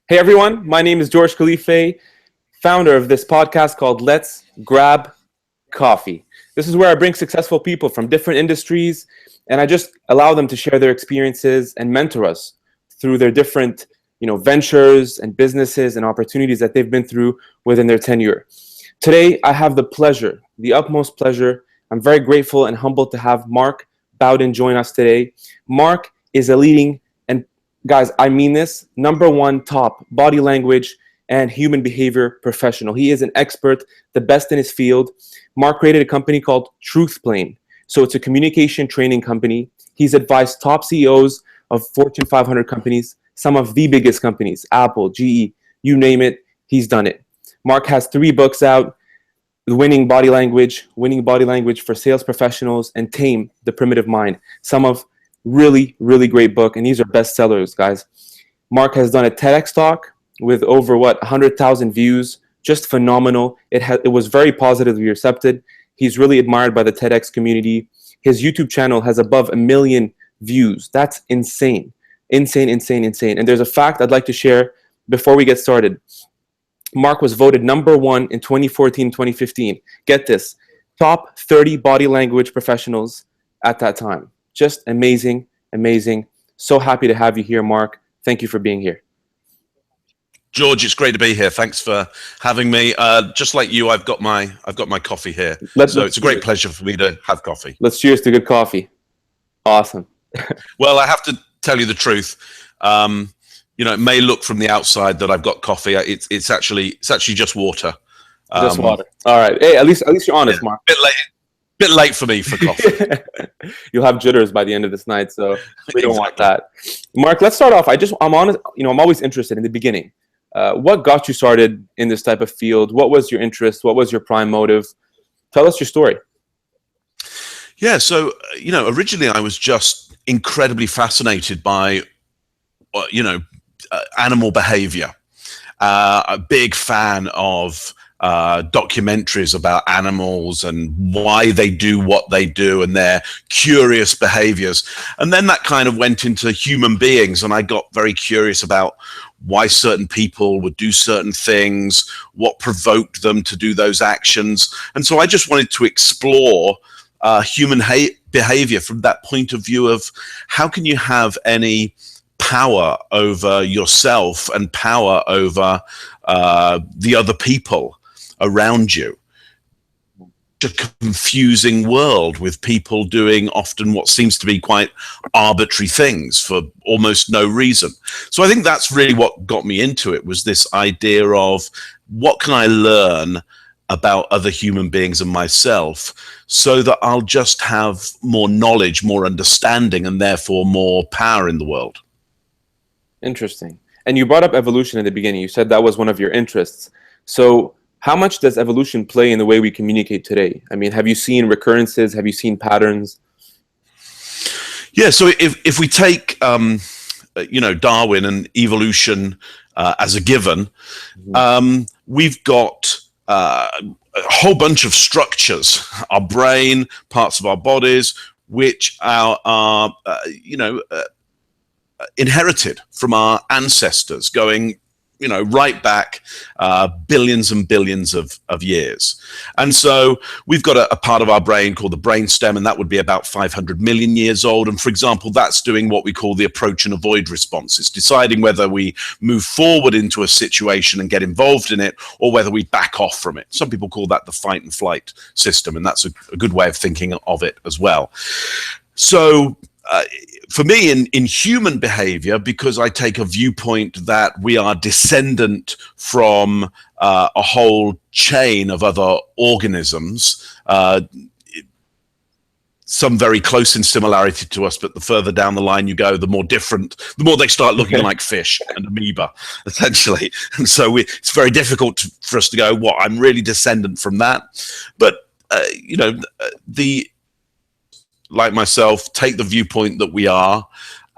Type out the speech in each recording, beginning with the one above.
Hey everyone, my name is George Khalife, founder of this podcast called Let's Grab Coffee. This is where I bring successful people from different industries and I just allow them to share their experiences and mentor us through their different, ventures and businesses and opportunities that they've been through within their tenure. Today, I have the pleasure, the utmost pleasure. I'm very grateful and humbled to have Mark Bowden join us today. Mark is a leading, and guys, I mean this, number one top body language and human behavior professional. He is an expert, the best in his field. Mark created a company called TruthPlane. So it's a communication training company. He's advised top CEOs of Fortune 500 companies, some of the biggest companies, Apple, GE, you name it, he's done it. Mark has 3 books out, Winning Body Language for Sales Professionals, and Tame the Primitive Mind. Some of really, really great book, and these are bestsellers, guys. Mark has done a TEDx talk with over 100,000 views, just phenomenal. It was very positively accepted. He's really admired by the TEDx community. His YouTube channel has above 1 million views. That's insane. Insane. And there's a fact I'd like to share before we get started. Mark was voted number 1 in 2014, 2015. Get this, top 30 body language professionals at that time. Just amazing. So happy to have you here, Mark. Thank you for being here. George, it's great to be here. Thanks for having me. Just like you, I've got my coffee here. So it's a great pleasure for me to have coffee. Let's cheers to good coffee. Awesome. Well, I have to tell you the truth. It may look from the outside that I've got coffee. It's actually just water. Just water. All right. Hey, at least you're honest, Mark. Bit late for me for coffee. You'll have jitters by the end of this night, so we don't want that. Mark, let's start off. I'm honest. I'm always interested in the beginning. What got you started in this type of field? What was your interest? What was your prime motive? Tell us your story. Yeah. So originally I was just incredibly fascinated by animal behavior. A big fan of documentaries about animals and why they do what they do and their curious behaviors. And then that kind of went into human beings, and I got very curious about why certain people would do certain things, what provoked them to do those actions. And so I just wanted to explore human behavior from that point of view of how can you have any power over yourself and power over the other people around you. A confusing world with people doing often what seems to be quite arbitrary things for almost no reason. So I think that's really what got me into it, was this idea of what can I learn about other human beings and myself so that I'll just have more knowledge, more understanding, and therefore more power in the world. Interesting. And you brought up evolution in the beginning. You said that was one of your interests. So how much does evolution play in the way we communicate today? I mean, have you seen recurrences? Have you seen patterns? Yeah. So if we take, Darwin and evolution as a given, we've got a whole bunch of structures, our brain, parts of our bodies, which are inherited from our ancestors going right back billions and billions of years. And so we've got a part of our brain called the brainstem, and that would be about 500 million years old. And for example, that's doing what we call the approach and avoid responses, deciding whether we move forward into a situation and get involved in it, or whether we back off from it. Some people call that the fight and flight system, and that's a good way of thinking of it as well. So for me, in human behavior, because I take a viewpoint that we are descendant from a whole chain of other organisms, some very close in similarity to us, but the further down the line you go, the more different, the more they start looking like fish and amoeba, essentially. And so it's very difficult for us to go, I'm really descendant from that. But, like myself, take the viewpoint that we are,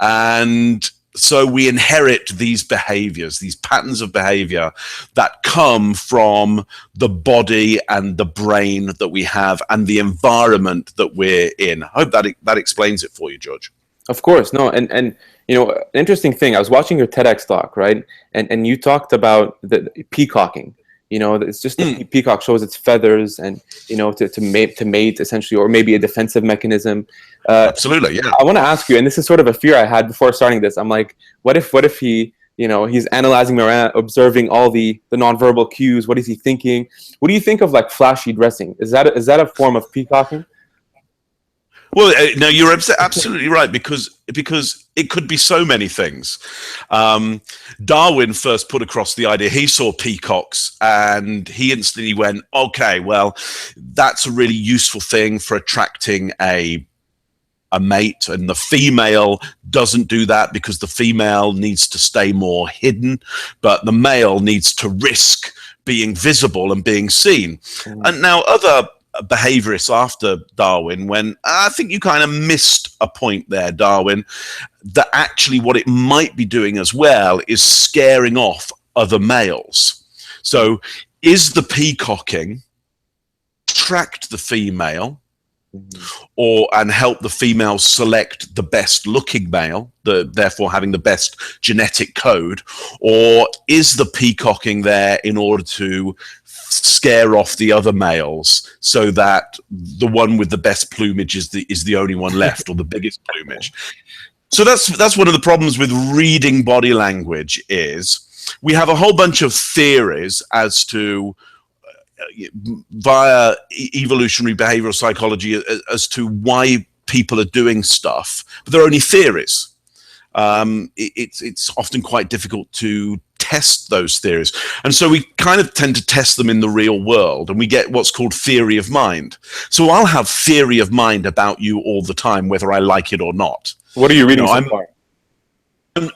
and so we inherit these behaviors, these patterns of behavior that come from the body and the brain that we have and the environment that we're in. I hope that explains it for you, George. Of course. No, and An interesting thing. I was watching your TEDx talk, right? And you talked about the peacocking. It's just the peacock shows its feathers, and to mate essentially, or maybe a defensive mechanism. Absolutely, yeah. I want to ask you, and this is sort of a fear I had before starting this. I'm like, what if he, he's analyzing me around, observing all the nonverbal cues. What is he thinking? What do you think of like flashy dressing? Is that a form of peacocking? Well, no, you're absolutely right, because it could be so many things. Darwin first put across the idea. He saw peacocks and he instantly went, okay, well, that's a really useful thing for attracting a mate, and the female doesn't do that because the female needs to stay more hidden, but the male needs to risk being visible and being seen. And now other behaviorists after Darwin went, I think you kind of missed a point there, Darwin, that actually what it might be doing as well is scaring off other males. So is the peacocking attract the female, and help the female select the best looking male, therefore having the best genetic code, or is the peacocking there in order to scare off the other males so that the one with the best plumage is the only one left, or the biggest plumage? So that's one of the problems with reading body language, is we have a whole bunch of theories as to via evolutionary behavioral psychology as to why people are doing stuff, but they're only theories. It's often quite difficult to test those theories, and so we kind of tend to test them in the real world, and we get what's called theory of mind. So I'll have theory of mind about you all the time, whether I like it or not. What are you reading so far?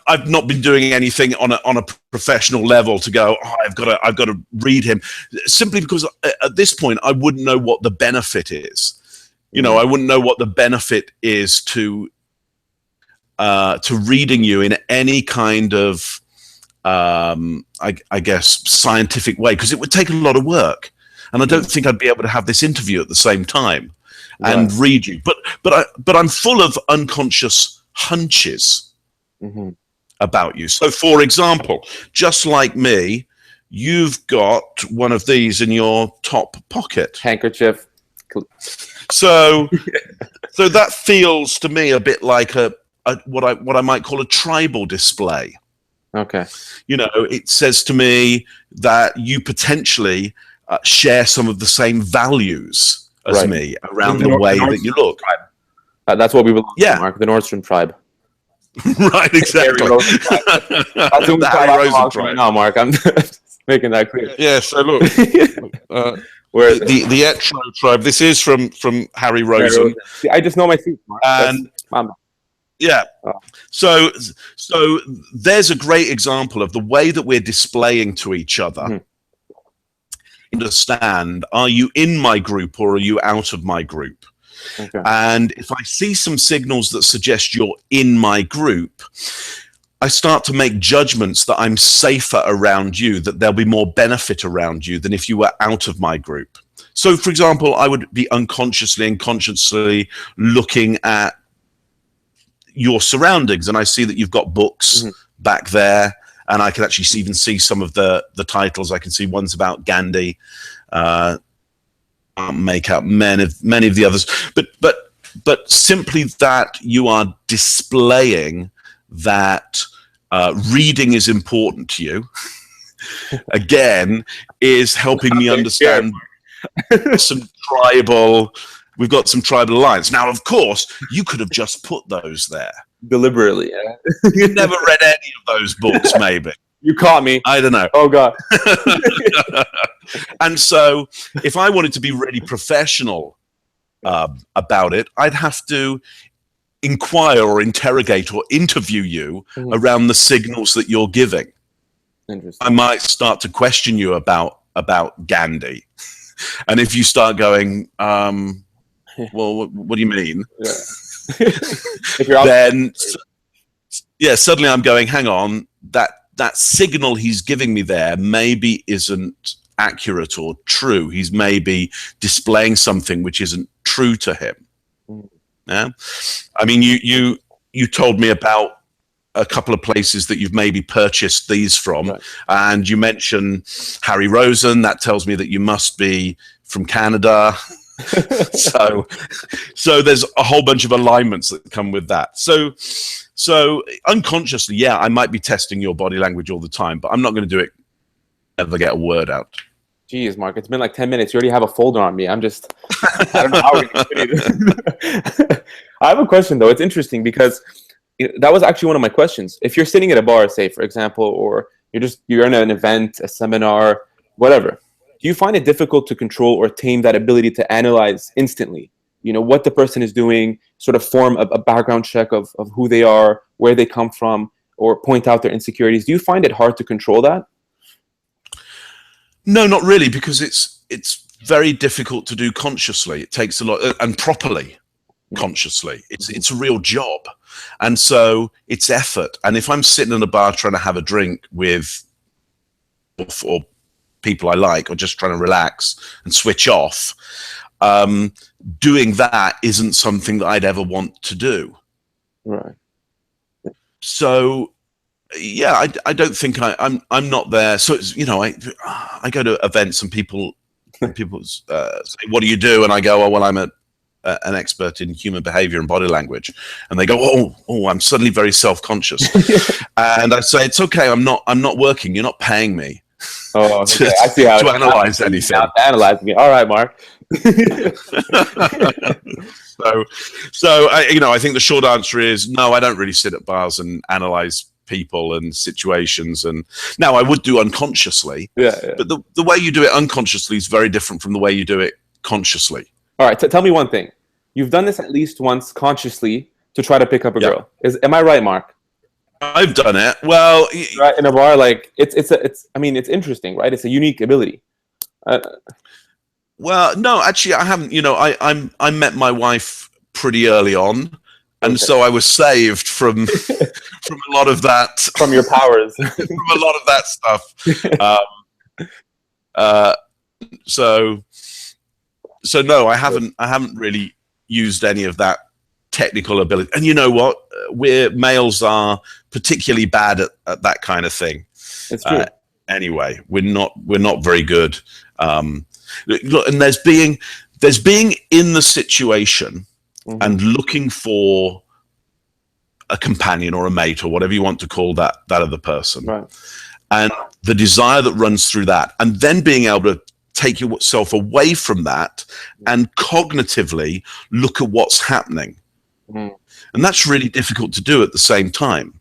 I've not been doing anything on a professional level to go, I've got to read him, simply because at this point I wouldn't know what the benefit is. I wouldn't know what the benefit is to reading you in any kind of I guess scientific way, because it would take a lot of work, and I don't think I'd be able to have this interview at the same time and read you. But I'm full of unconscious hunches about you. So, for example, just like me, you've got one of these in your top pocket. Handkerchief. So that feels to me a bit like what I might call a tribal display. Okay. It says to me that you potentially share some of the same values as me around the way that you look. That's what we belong to, Mark, the Nordstrom tribe. Right, exactly. That's what we right now, Mark. I'm making that clear. Yeah, so look, where the Etro tribe. This is from Harry Rosen. See, I just know my feet, Mark. And yeah, so there's a great example of the way that we're displaying to each other. Understand, are you in my group or are you out of my group? Okay. And if I see some signals that suggest you're in my group, I start to make judgments that I'm safer around you, that there'll be more benefit around you than if you were out of my group. So, for example, I would be unconsciously and consciously looking at your surroundings, and I see that you've got books back there, and I can actually even see some of the titles. I can see one's about Gandhi. Make out many of the others, but simply that you are displaying that reading is important to you, again, is helping me understand we've got some tribal alliance. Now, of course, you could have just put those there deliberately. You never read any of those books, maybe. You caught me. I don't know. Oh, God. And so if I wanted to be really professional about it, I'd have to inquire or interrogate or interview you around the signals that you're giving. Interesting. I might start to question you about Gandhi. And if you start going, well, what do you mean? Yeah. If you're then, suddenly I'm going, hang on, that signal he's giving me there maybe isn't accurate or true. He's maybe displaying something which isn't true to him. Yeah, I mean, you told me about a couple of places that you've maybe purchased these from. Right. And you mention Harry Rosen. That tells me that you must be from Canada. so there's a whole bunch of alignments that come with that. So unconsciously, yeah, I might be testing your body language all the time, but I'm not going to do it ever get a word out. Jeez, Mark, it's been like 10 minutes. You already have a folder on me. I don't know how we're going to continue. I have a question, though. It's interesting because that was actually one of my questions. If you're sitting at a bar, say, for example, or you're in an event, a seminar, whatever, do you find it difficult to control or tame that ability to analyze instantly? You know, what the person is doing, sort of form a background check of who they are, where they come from, or point out their insecurities. Do you find it hard to control that? No, not really, because it's very difficult to do consciously. It takes a lot, and properly consciously. It's a real job. And so it's effort. And if I'm sitting in a bar trying to have a drink with or people I like, or just trying to relax and switch off, doing that isn't something that I'd ever want to do. Right. So, yeah, I don't think I'm not there. So it's, you know, I go to events and people say, "What do you do?" And I go, "Oh, well, I'm an expert in human behavior and body language." And they go, "Oh, I'm suddenly very self-conscious." And I say, "It's okay. I'm not working. You're not paying me." Oh, okay. I see how to analyze anything. Not analyze me. All right, Mark. So I think the short answer is no. I don't really sit at bars and analyze people and situations. And now I would do unconsciously. Yeah. But the way you do it unconsciously is very different from the way you do it consciously. All right. Tell me one thing. You've done this at least once consciously to try to pick up a girl. Am I right, Mark? I've done it. Well, right, in a bar, like it's interesting, right? It's a unique ability. Well, no, actually, I haven't. You know, I met my wife pretty early on, and so I was saved from from a lot of that, from your powers, from a lot of that stuff. So no, I haven't really used any of that technical ability. And you know what? Males are particularly bad at that kind of thing. It's true. Anyway, we're not very good. Look, and there's being in the situation and looking for a companion or a mate or whatever you want to call that other person, right? And the desire that runs through that, and then being able to take yourself away from that and cognitively look at what's happening. And that's really difficult to do at the same time.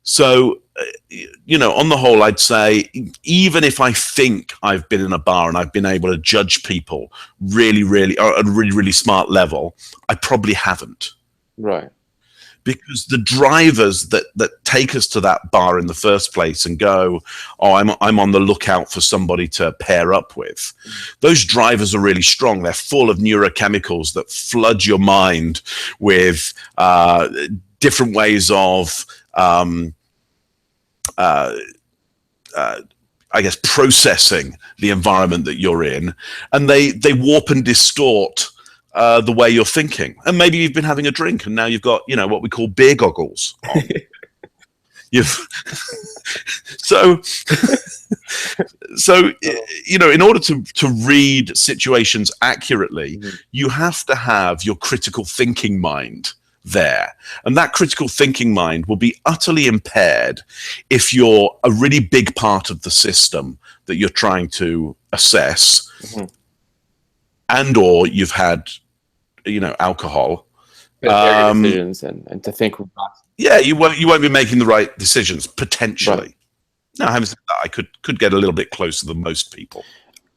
So, on the whole, I'd say even if I think I've been in a bar and I've been able to judge people really, really at a really, really smart level, I probably haven't. Right. Because the drivers that take us to that bar in the first place and go, "Oh, I'm on the lookout for somebody to pair up with," those drivers are really strong. They're full of neurochemicals that flood your mind with different ways of, I guess, processing the environment that you're in, and they warp and distort the way you're thinking. And maybe you've been having a drink and now you've got, what we call beer goggles on. So in order to read situations accurately, you have to have your critical thinking mind there. And that critical thinking mind will be utterly impaired if you're a really big part of the system that you're trying to assess, and or you've had alcohol, decisions and to think. Yeah, you won't be making the right decisions potentially. Right. Now, having said that, I could get a little bit closer than most people.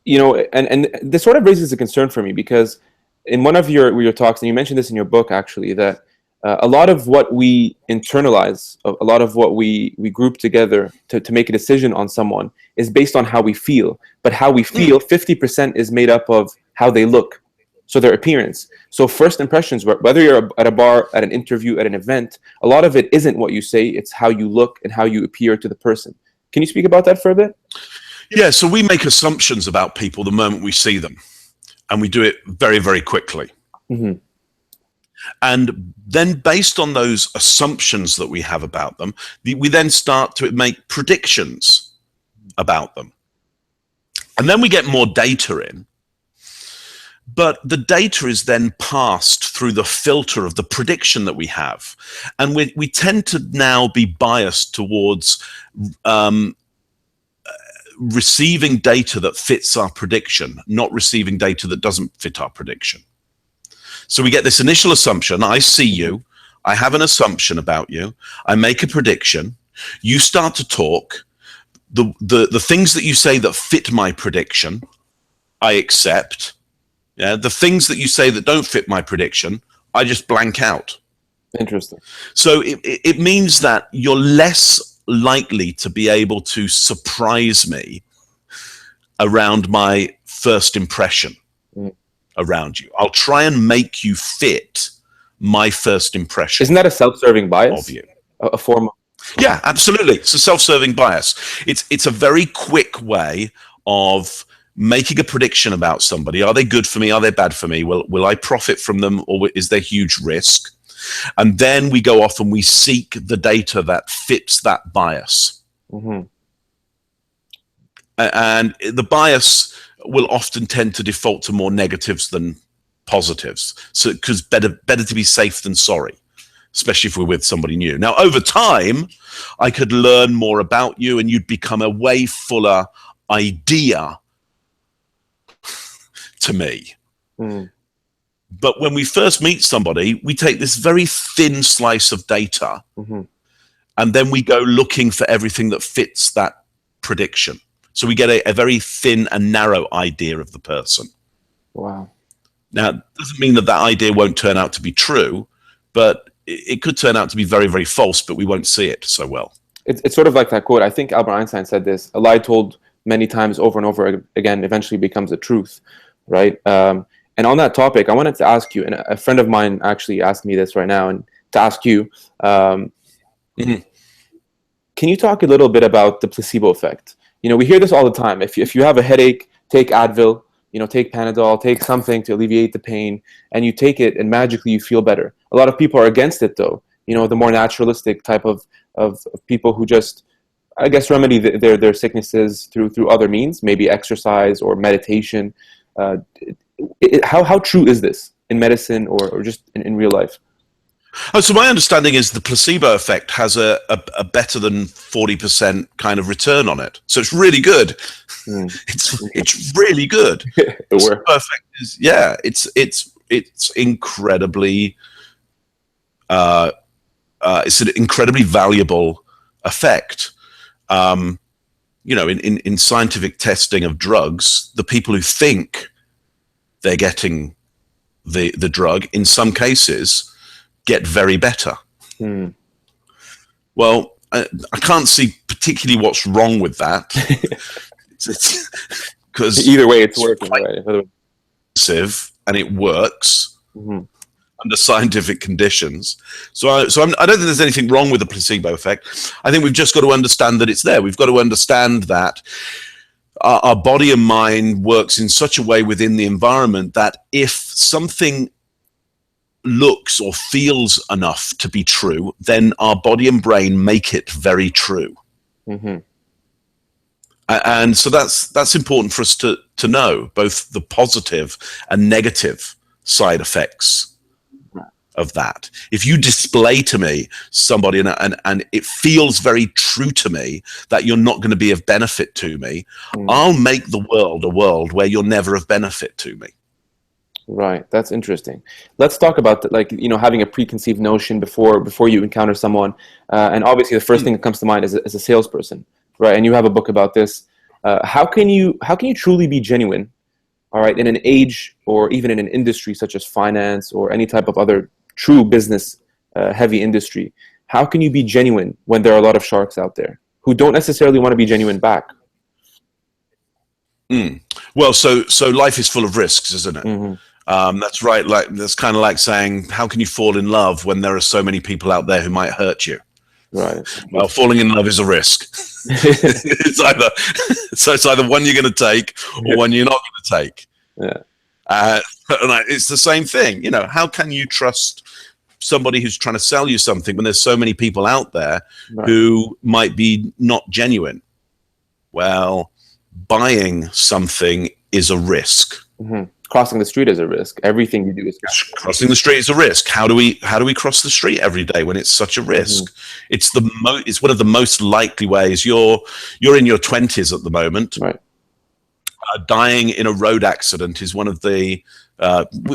And this sort of raises a concern for me, because in one of your talks, and you mentioned this in your book actually, that a lot of what we internalize, a lot of what we group together to make a decision on someone is based on how we feel. But how we feel, 50% is made up of how they look. So their appearance. So first impressions, whether you're at a bar, at an interview, at an event, a lot of it isn't what you say, it's how you look and how you appear to the person. Can you speak about that for a bit? Yeah, so we make assumptions about people the moment we see them, and we do it very, very quickly. And then based on those assumptions that we have about them, we then start to make predictions about them. And then we get more data in. But the data is then passed through the filter of the prediction that we have. And we tend to now be biased towards receiving data that fits our prediction, not receiving data that doesn't fit our prediction. So we get this initial assumption. I see you. I have an assumption about you. I make a prediction. You start to talk. The things that you say that fit my prediction, I accept. Yeah, the things that you say that don't fit my prediction, I just blank out. Interesting. So it means that you're less likely to be able to surprise me around my first impression around you. I'll try and make you fit my first impression. Isn't that a self-serving bias? Of you. A form of... Yeah, absolutely. It's a self-serving bias. It's a very quick way of making a prediction about somebody. Are they good for me? Are they bad for me? Will I profit from them, or is there huge risk? And then we go off and we seek the data that fits that bias. Mm-hmm. And the bias will often tend to default to more negatives than positives. So, because better to be safe than sorry, especially if we're with somebody new. Now, over time, I could learn more about you, and you'd become a way fuller idea to me. Mm. But when we first meet somebody, we take this very thin slice of data, mm-hmm. and then we go looking for everything that fits that prediction. So we get a very thin and narrow idea of the person. Wow. Now, it doesn't mean that idea won't turn out to be true, but it could turn out to be very, very false, but we won't see it so well. It's sort of like that quote. I think Albert Einstein said this: a lie told many times over and over again eventually becomes a truth, right? And on that topic, I wanted to ask you, and a friend of mine actually asked me this right now, and to ask you, mm-hmm. Can you talk a little bit about the placebo effect? You know, we hear this all the time. If you have a headache, take Advil, take Panadol, take something to alleviate the pain, and you take it and magically you feel better. A lot of people are against it though. The more naturalistic type of people who just, I guess, remedy their sicknesses through other means, maybe exercise or meditation. How true is this in medicine or just in real life? Oh, so my understanding is the placebo effect has a better than 40% kind of return on it. So it's really good. It's really good. It's perfect. Yeah, it's incredibly it's an incredibly valuable effect. In scientific testing of drugs, the people who think they're getting the drug, in some cases, get very better. Well, I can't see particularly what's wrong with that. Because either way, it's working, right? And it works under scientific conditions. So I don't think there's anything wrong with the placebo effect. I think we've just got to understand that it's there. We've got to understand that our body and mind works in such a way within the environment that if something looks or feels enough to be true, then our body and brain make it very true. Mm-hmm. And so that's important for us to know, both the positive and negative side effects of that. If you display to me somebody and it feels very true to me that you're not going to be of benefit to me, I'll make the world a world where you're never of benefit to me. Right. That's interesting. Let's talk about having a preconceived notion before you encounter someone. And obviously the first thing that comes to mind is a salesperson, right? And you have a book about this. How can you truly be genuine, all right, in an age or even in an industry such as finance or any type of other true business heavy industry? How can you be genuine when there are a lot of sharks out there who don't necessarily want to be genuine back? Well, so life is full of risks, isn't it? Mm-hmm. That's right. That's kind of like saying, how can you fall in love when there are so many people out there who might hurt you? Right. Well, falling in love is a risk. it's either one you're going to take or one you're not going to take. Yeah. It's the same thing. How can you trust somebody who's trying to sell you something when there's so many people out there who might be not genuine? Well, buying something is a risk. Crossing the street is a risk. Everything you do is crossing the street is a risk. How do we cross the street every day when it's such a risk? It's it's one of the most likely ways. You're in your 20s at the moment. Right. Dying in a road accident is one of the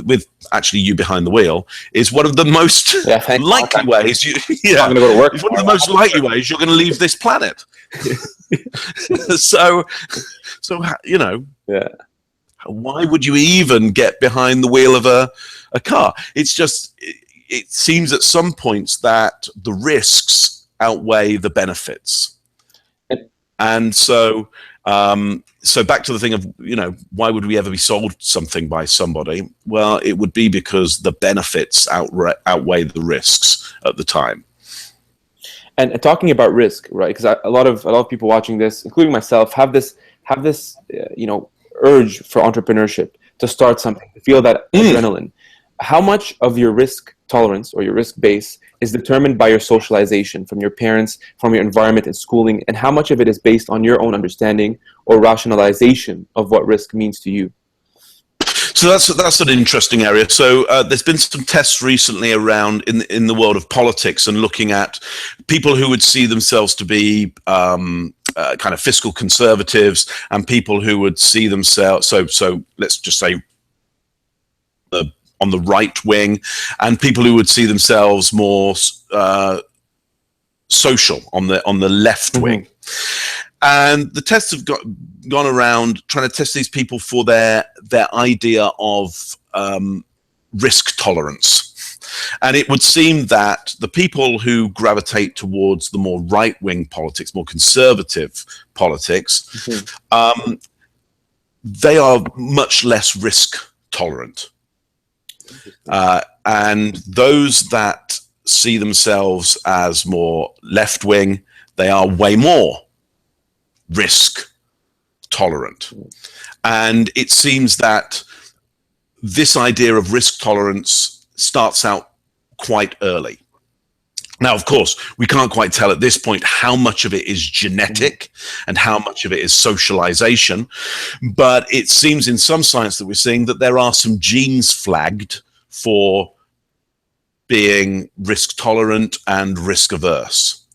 with actually you behind the wheel is one of the most likely ways. I'm going to go to work. It's one of the most likely ways you're going to leave this planet. So why would you even get behind the wheel of a car? It's just, it seems at some points that the risks outweigh the benefits. And so back to the thing of, why would we ever be sold something by somebody? Well, it would be because the benefits outweigh the risks at the time. And talking about risk, right? Because a lot of people watching this, including myself, have this urge for entrepreneurship, to start something, to feel that adrenaline. How much of your risk tolerance or your risk base is determined by your socialization from your parents, from your environment and schooling, and how much of it is based on your own understanding or rationalization of what risk means to you? So that's an interesting area. So there's been some tests recently around in the world of politics and looking at people who would see themselves to be kind of fiscal conservatives and people who would see themselves, so let's just say on the right wing, and people who would see themselves more social on the left wing. And the tests have gone around trying to test these people for their idea of risk tolerance. And it would seem that the people who gravitate towards the more right-wing politics, more conservative politics, they are much less risk tolerant. And those that see themselves as more left-wing, they are way more risk tolerant. And it seems that this idea of risk tolerance starts out quite early. Now, of course, we can't quite tell at this point how much of it is genetic and how much of it is socialization, but it seems in some science that we're seeing that there are some genes flagged for being risk tolerant and risk averse.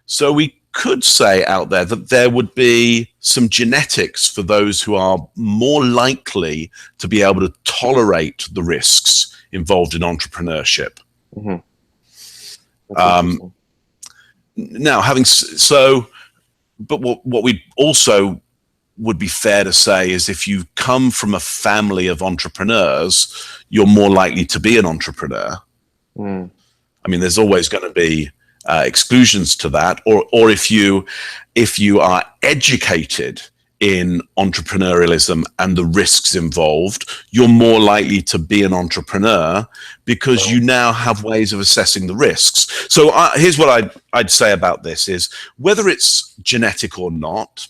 So we could say out there that there would be some genetics for those who are more likely to be able to tolerate the risks involved in entrepreneurship. Now, but what we also would be fair to say is if you come from a family of entrepreneurs, you're more likely to be an entrepreneur. I mean, there's always going to be exclusions to that, or if you are educated in entrepreneurialism and the risks involved, you're more likely to be an entrepreneur because you now have ways of assessing the risks. So here's what I'd say about this is whether it's genetic or not,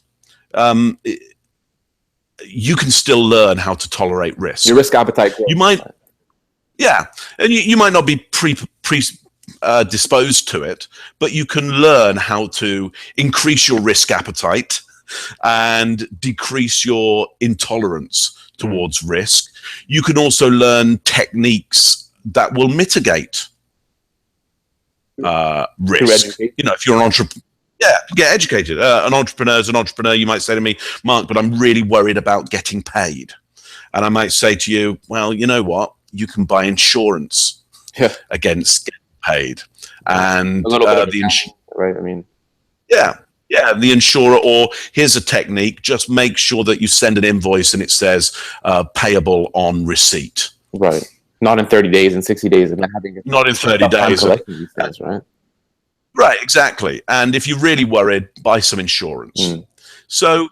you can still learn how to tolerate risk. Your risk appetite. You might, and you might not be disposed to it, but you can learn how to increase your risk appetite and decrease your intolerance towards risk. You can also learn techniques that will mitigate risk. If you're an entrepreneur, get educated. An entrepreneur is an entrepreneur. You might say to me, Mark, but I'm really worried about getting paid. And I might say to you, well, you know what? You can buy insurance against getting paid. And a little bit of right? I mean, the insurer, or here's a technique, just make sure that you send an invoice and it says payable on receipt. Right. Not in 30 days and 60 days. And not in 30 days. These things, right? Right, exactly. And if you're really worried, buy some insurance. So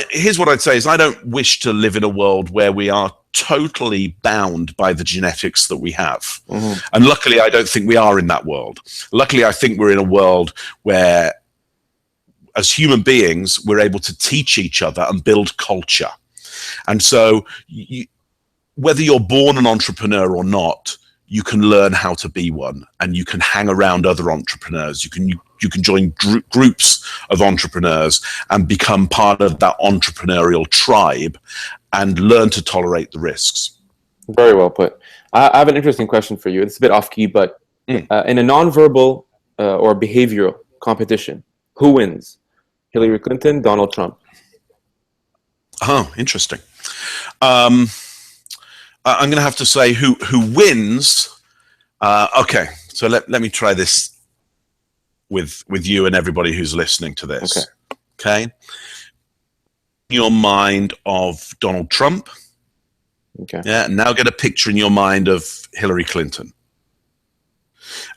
here's what I'd say is I don't wish to live in a world where we are totally bound by the genetics that we have. And luckily, I don't think we are in that world. Luckily, I think we're in a world where as human beings, we're able to teach each other and build culture. And so whether you're born an entrepreneur or not, you can learn how to be one, and you can hang around other entrepreneurs. You can join groups of entrepreneurs and become part of that entrepreneurial tribe and learn to tolerate the risks. Very well put. I have an interesting question for you. It's a bit off key, but in a nonverbal or behavioral competition, who wins? Hillary Clinton, Donald Trump? Oh, interesting. I'm going to have to say who wins. Okay, so let me try this with you and everybody who's listening to this. Okay. Your mind of Donald Trump. Okay. Yeah. Now get a picture in your mind of Hillary Clinton.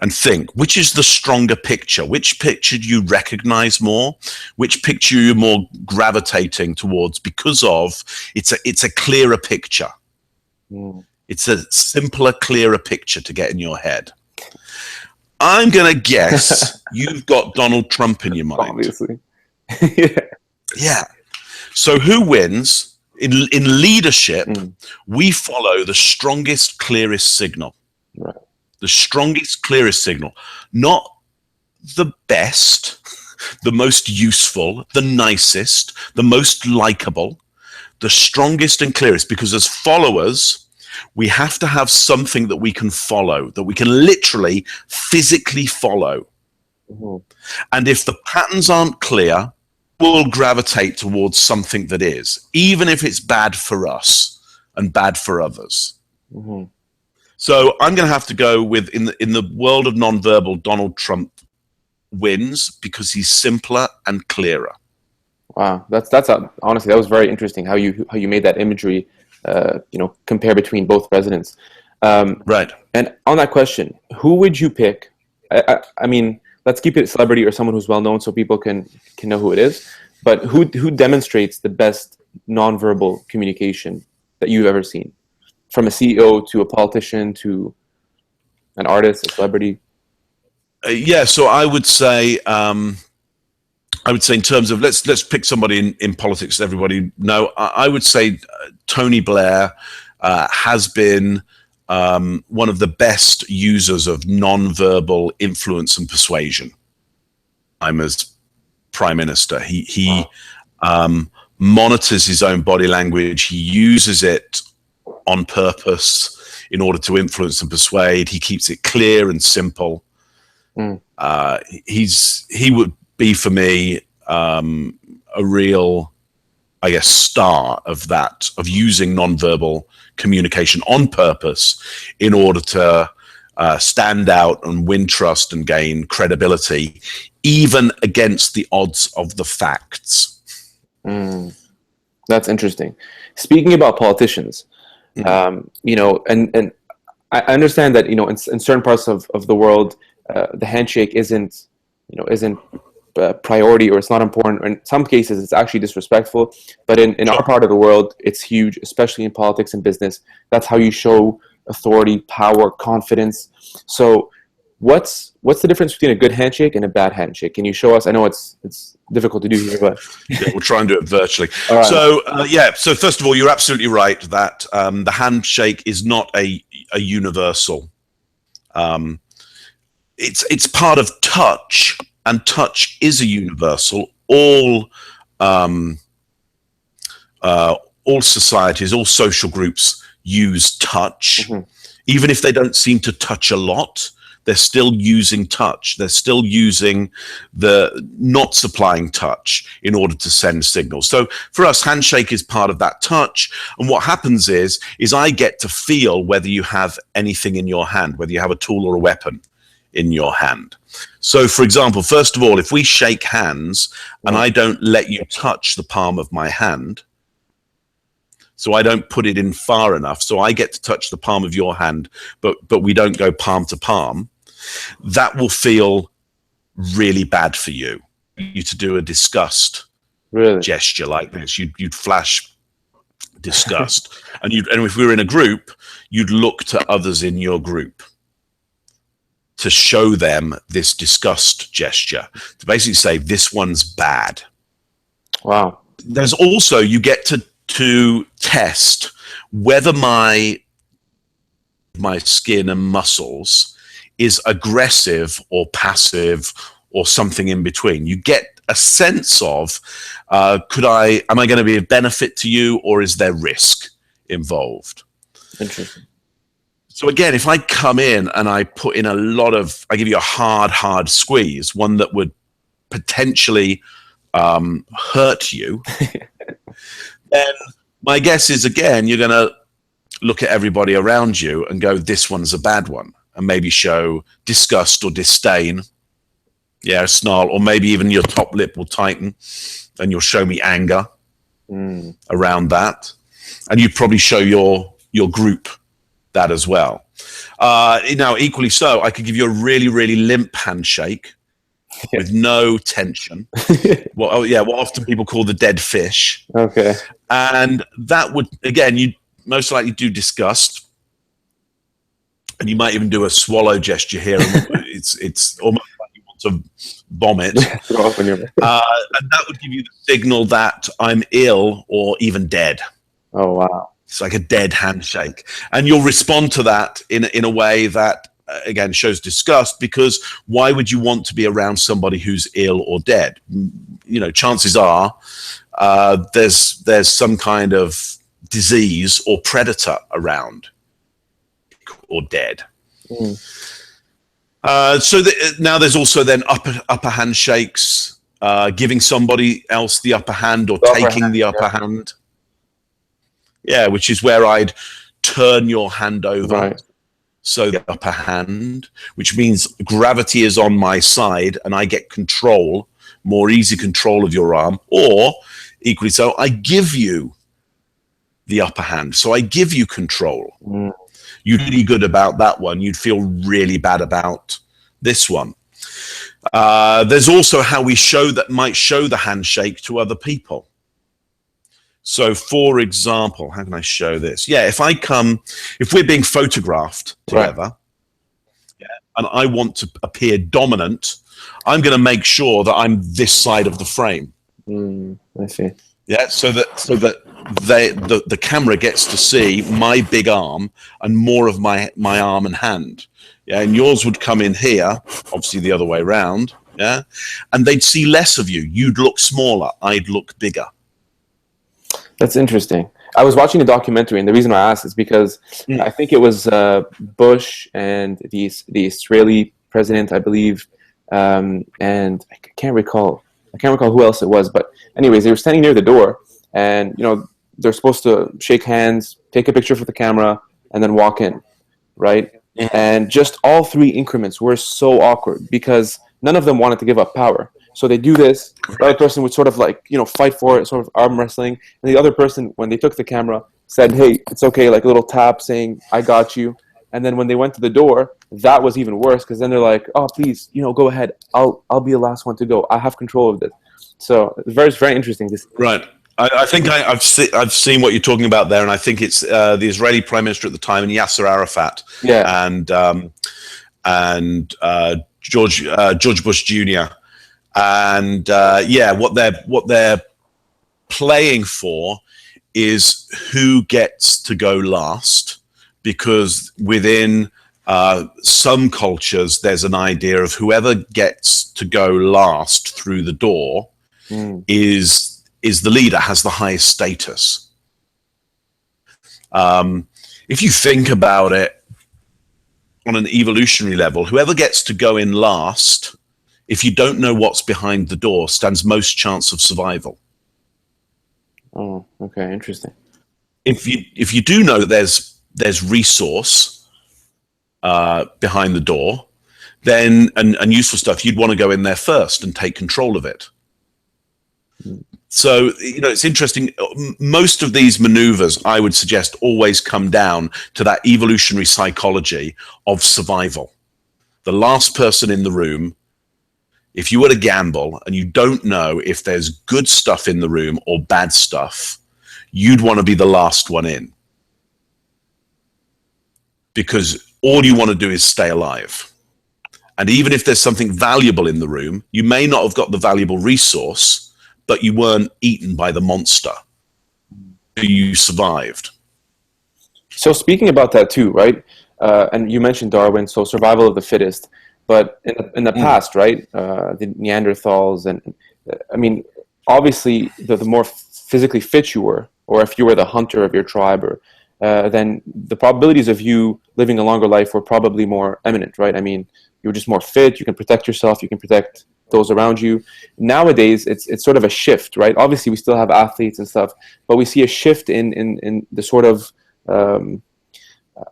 And think, which is the stronger picture? Which picture do you recognize more? Which picture you're more gravitating towards because of it's a clearer picture. It's a simpler, clearer picture to get in your head. I'm going to guess you've got Donald Trump in your mind. Obviously. Yeah. So who wins? In leadership, we follow the strongest, clearest signal. Right. The strongest, clearest signal. Not the best, the most useful, the nicest, the most likable. The strongest and clearest, because as followers, we have to have something that we can follow, that we can literally, physically follow. And if the patterns aren't clear, we'll gravitate towards something that is, even if it's bad for us and bad for others. So I'm going to have to go with, in the world of nonverbal, Donald Trump wins because he's simpler and clearer. Wow, honestly, that was very interesting how you made that imagery, compare between both presidents. Right. And on that question, who would you pick? I mean, let's keep it a celebrity or someone who's well known so people can know who it is. But who demonstrates the best nonverbal communication that you've ever seen, from a CEO to a politician to an artist, a celebrity? Yeah. So I would say in terms of let's pick somebody in politics that everybody know. I would say Tony Blair has been one of the best users of nonverbal influence and persuasion. I'm as prime minister. He monitors his own body language. He uses it on purpose in order to influence and persuade. He keeps it clear and simple. He would be for me a real, I guess, star of using nonverbal communication on purpose in order to stand out and win trust and gain credibility, even against the odds of the facts. That's interesting. Speaking about politicians, and I understand that in certain parts of the world, the handshake isn't priority, or it's not important. In some cases, it's actually disrespectful. But in our part of the world, it's huge, especially in politics and business. That's how you show authority, power, confidence. So what's the difference between a good handshake and a bad handshake? Can you show us? I know it's difficult to do here, but yeah, we'll try and do it virtually. All right. So first of all, you're absolutely right that the handshake is not a universal. It's part of touch, and touch is a universal. All societies, all social groups use touch, even if they don't seem to touch a lot. They're still using touch. They're still using not supplying touch in order to send signals. So for us, handshake is part of that touch. And what happens is I get to feel whether you have anything in your hand, whether you have a tool or a weapon in your hand. So for example, first of all, if we shake hands and I don't let you touch the palm of my hand, so I don't put it in far enough, so I get to touch the palm of your hand, but we don't go palm to palm, that will feel really bad for you. You to do a disgust gesture like this, you'd flash disgust, and if we were in a group, you'd look to others in your group to show them this disgust gesture, to basically say this one's bad. Wow. There's also, you get to test whether my skin and muscles is aggressive or passive or something in between. You get a sense of, am I going to be of benefit to you, or is there risk involved? Interesting. So again, if I come in and I put in I give you a hard squeeze, one that would potentially hurt you, then my guess is, again, you're going to look at everybody around you and go, this one's a bad one, and maybe show disgust or disdain, snarl, or maybe even your top lip will tighten and you'll show me anger around that, and you'd probably show your group that as well. Now, equally so, I could give you a really, really limp handshake with no tension. What often people call the dead fish. Okay. And that would, again, you most likely do disgust, and you might even do a swallow gesture here. It's almost like you want to vomit. And that would give you the signal that I'm ill or even dead. Oh, wow. It's like a dead handshake. And you'll respond to that in a way that, again, shows disgust, because why would you want to be around somebody who's ill or dead? Chances are there's some kind of disease or predator around, or dead. Now there's also then upper handshakes, giving somebody else the upper hand, or taking the upper hand. Yeah, which is where I'd turn your hand over. Right. So the upper hand, which means gravity is on my side and I get more easy control of your arm, or equally so, I give you the upper hand. So I give you control. You're really good about that one. You'd feel really bad about this one. There's also how we might show the handshake to other people. So, for example, how can I show this? Yeah, if we're being photographed together, and I want to appear dominant, I'm going to make sure that I'm this side of the frame. I see. Yeah, so that the camera gets to see my big arm and more of my arm and hand. Yeah, and yours would come in here, obviously the other way around. Yeah, and they'd see less of you. You'd look smaller. I'd look bigger. That's interesting. I was watching a documentary, and the reason I asked is because I think it was Bush and the Israeli president, I believe, and I can't recall who else it was. But anyways, they were standing near the door, and they're supposed to shake hands, take a picture for the camera, and then walk in, right? Yeah. And just all three increments were so awkward because none of them wanted to give up power. So they do this. The other person would sort of fight for it, sort of arm wrestling. And the other person, when they took the camera, said, "Hey, it's okay," like a little tap saying, "I got you." And then when they went to the door, that was even worse, because then they're like, "Oh, please, go ahead. I'll be the last one to go. I have control of this." So it's very, very interesting. Right. I think I've seen what you're talking about there, and I think it's the Israeli Prime Minister at the time, and Yasser Arafat, and George Bush Jr. And what they're playing for is who gets to go last, because within some cultures there's an idea of whoever gets to go last through the door is the leader, has the highest status. If you think about it on an evolutionary level, whoever gets to go in last, if you don't know what's behind the door, stands most chance of survival. Oh, okay, interesting. If you do know that there's resource behind the door, then and useful stuff, you'd want to go in there first and take control of it. So it's interesting. Most of these maneuvers, I would suggest, always come down to that evolutionary psychology of survival. The last person in the room. If you were to gamble and you don't know if there's good stuff in the room or bad stuff, you'd want to be the last one in. Because all you want to do is stay alive. And even if there's something valuable in the room, you may not have got the valuable resource, but you weren't eaten by the monster. You survived. So speaking about that too, right? And you mentioned Darwin, so survival of the fittest. But in the past, right, the Neanderthals, and I mean, obviously, the more physically fit you were, or if you were the hunter of your tribe, or then the probabilities of you living a longer life were probably more eminent, right? I mean, you were just more fit. You can protect yourself. You can protect those around you. Nowadays, it's sort of a shift, right? Obviously, we still have athletes and stuff, but we see a shift in the sort of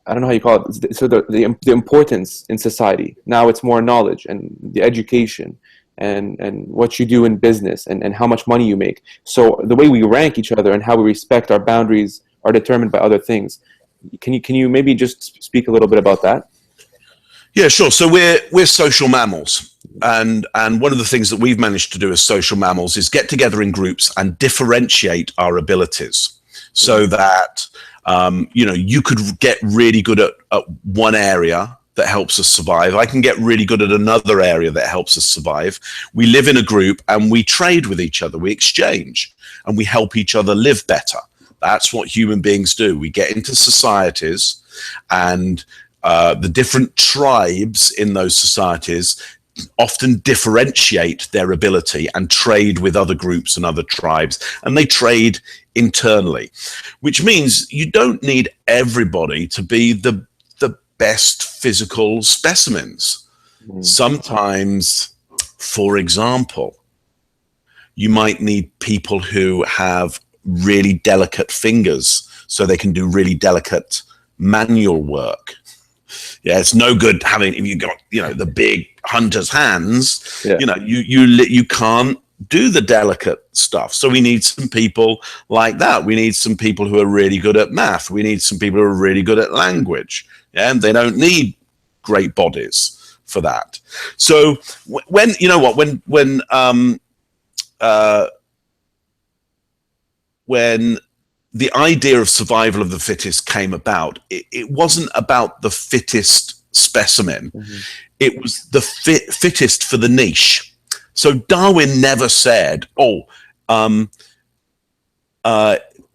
I don't know how you call it. So the importance in society now, it's more knowledge and the education and what you do in business and how much money you make. So the way we rank each other and how we respect our boundaries are determined by other things. Can you maybe just speak a little bit about that? Yeah, sure. So we're social mammals, and one of the things that we've managed to do as social mammals is get together in groups and differentiate our abilities, so that you could get really good at one area that helps us survive. I can get really good at another area that helps us survive. We live in a group and we trade with each other. We exchange and we help each other live better. That's what human beings do. We get into societies, and the different tribes in those societies often differentiate their ability and trade with other groups and other tribes, and they trade internally, which means you don't need everybody to be the best physical specimens. Sometimes, for example, you might need people who have really delicate fingers so they can do really delicate manual work. Yeah, it's no good having, if you got, the big hunter's hands, you can't do the delicate stuff. So we need some people like that. We need some people who are really good at math. We need some people who are really good at language. Yeah, and they don't need great bodies for that. So when the idea of survival of the fittest came about, it wasn't about the fittest specimen. Mm-hmm. It was the fittest for the niche. So Darwin never said, well,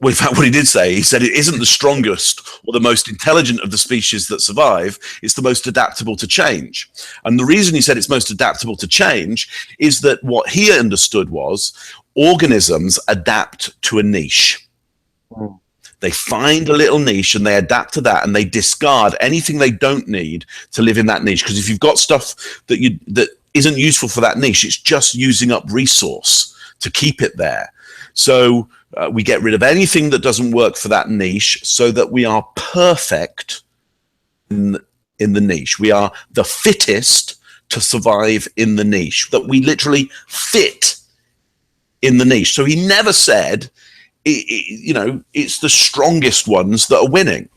in fact, what he did say, he said it isn't the strongest or the most intelligent of the species that survive, it's the most adaptable to change. And the reason he said it's most adaptable to change is that what he understood was organisms adapt to a niche. They find a little niche and they adapt to that, and they discard anything they don't need to live in that niche. Because if you've got stuff that isn't useful for that niche, it's just using up resource to keep it there. So we get rid of anything that doesn't work for that niche, so that we are perfect in the niche. We are the fittest to survive in the niche, that we literally fit in the niche. So he never said, it's the strongest ones that are winning.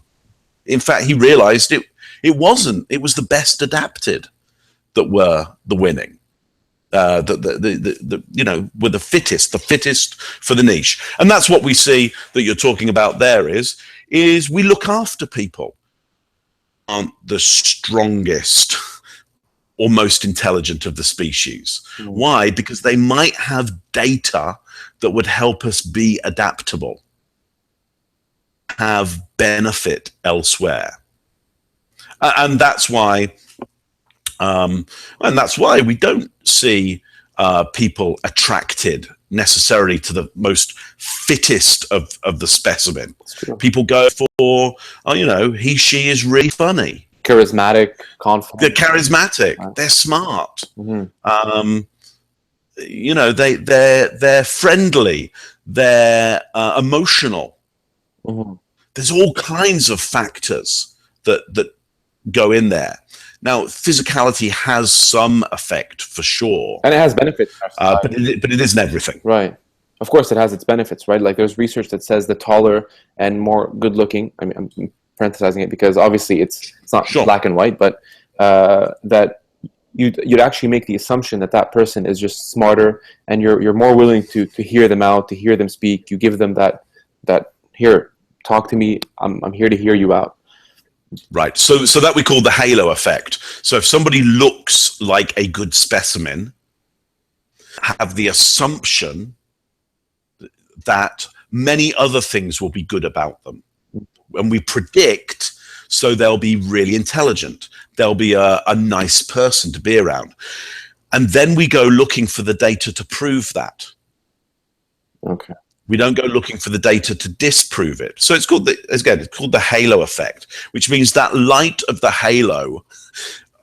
In fact, he realized it wasn't. It was the best adapted that were the winning. Were the fittest for the niche. And that's what we see that you're talking about there is we look after people aren't the strongest or most intelligent of the species. Why? Because they might have data that would help us be adaptable, have benefit elsewhere. And that's why we don't see people attracted necessarily to the most fittest of the specimen. People go for, he, she is really funny. Charismatic, confident. They're charismatic. Right. They're smart. Mm-hmm. They're friendly. They're emotional. Mm-hmm. There's all kinds of factors that go in there. Now, physicality has some effect for sure, and it has benefits, but it isn't everything. Right. Of course, it has its benefits, right? Like there's research that says the taller and more good-looking. I mean, I'm parenthesizing it because obviously it's not black and white, but that you'd actually make the assumption that person is just smarter, and you're more willing to hear them out, to hear them speak. You give them that here, talk to me. I'm here to hear you out. Right. So that we call the halo effect. So if somebody looks like a good specimen, have the assumption that many other things will be good about them. And we predict, so they'll be really intelligent. They'll be a nice person to be around. And then we go looking for the data to prove that. Okay. We don't go looking for the data to disprove it. So it's called the halo effect, which means that light of the halo